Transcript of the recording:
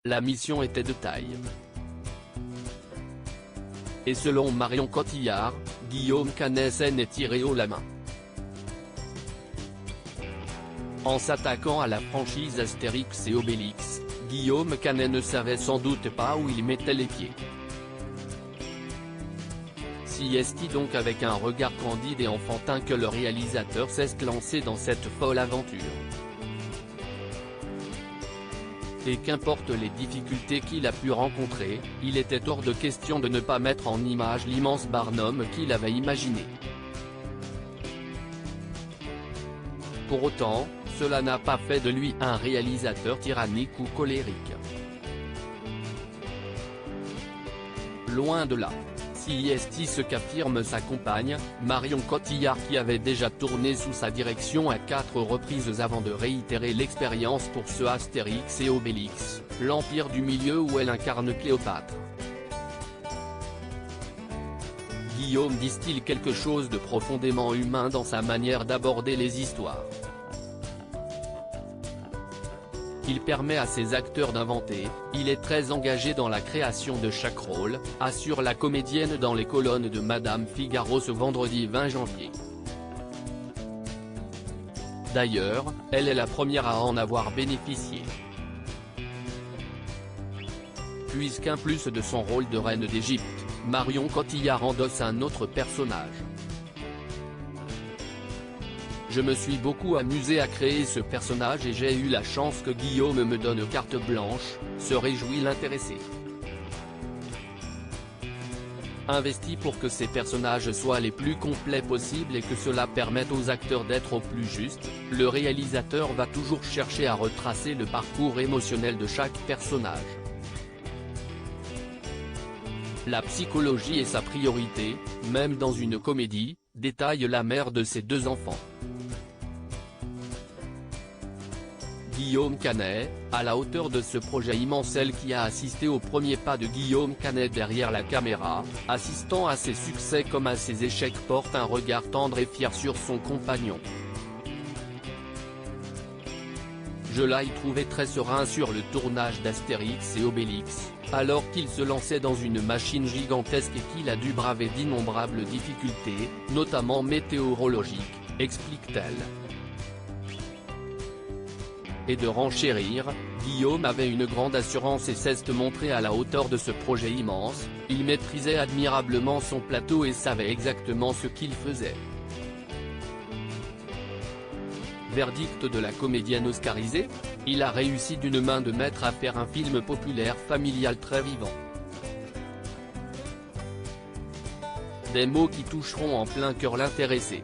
La mission était de taille. Et selon Marion Cotillard, Guillaume Canet s'en est tiré haut la main. En s'attaquant à la franchise Astérix et Obélix, Guillaume Canet ne savait sans doute pas où il mettait les pieds. Si est-il donc avec un regard candide et enfantin que le réalisateur s'est lancé dans cette folle aventure. Et qu'importe les difficultés qu'il a pu rencontrer, il était hors de question de ne pas mettre en image l'immense Barnum qu'il avait imaginé. Pour autant, cela n'a pas fait de lui un réalisateur tyrannique ou colérique. Loin de là. Si est ce qu'affirme sa compagne, Marion Cotillard, qui avait déjà tourné sous sa direction à 4 reprises avant de réitérer l'expérience pour ce Astérix et Obélix, l'Empire du Milieu où elle incarne Cléopâtre. Guillaume distille quelque chose de profondément humain dans sa manière d'aborder les histoires. Il permet à ses acteurs d'inventer, il est très engagé dans la création de chaque rôle, assure la comédienne dans les colonnes de Madame Figaro ce vendredi 20 janvier. D'ailleurs, elle est la première à en avoir bénéficié. Puisqu'en plus de son rôle de reine d'Égypte, Marion Cotillard endosse un autre personnage. Je me suis beaucoup amusé à créer ce personnage et j'ai eu la chance que Guillaume me donne carte blanche, se réjouit l'intéressé. Investi pour que ces personnages soient les plus complets possibles et que cela permette aux acteurs d'être au plus juste, le réalisateur va toujours chercher à retracer le parcours émotionnel de chaque personnage. La psychologie est sa priorité, même dans une comédie, détaille la mère de ses 2 enfants. Guillaume Canet, à la hauteur de ce projet immense, elle qui a assisté aux premiers pas de Guillaume Canet derrière la caméra, assistant à ses succès comme à ses échecs, porte un regard tendre et fier sur son compagnon. Je l'ai trouvé très serein sur le tournage d'Astérix et Obélix, alors qu'il se lançait dans une machine gigantesque et qu'il a dû braver d'innombrables difficultés, notamment météorologiques, explique-t-elle. Et de renchérir, Guillaume avait une grande assurance et s'est montré à la hauteur de ce projet immense, il maîtrisait admirablement son plateau et savait exactement ce qu'il faisait. Verdict de la comédienne oscarisée, il a réussi d'une main de maître à faire un film populaire familial très vivant. Des mots qui toucheront en plein cœur l'intéressé.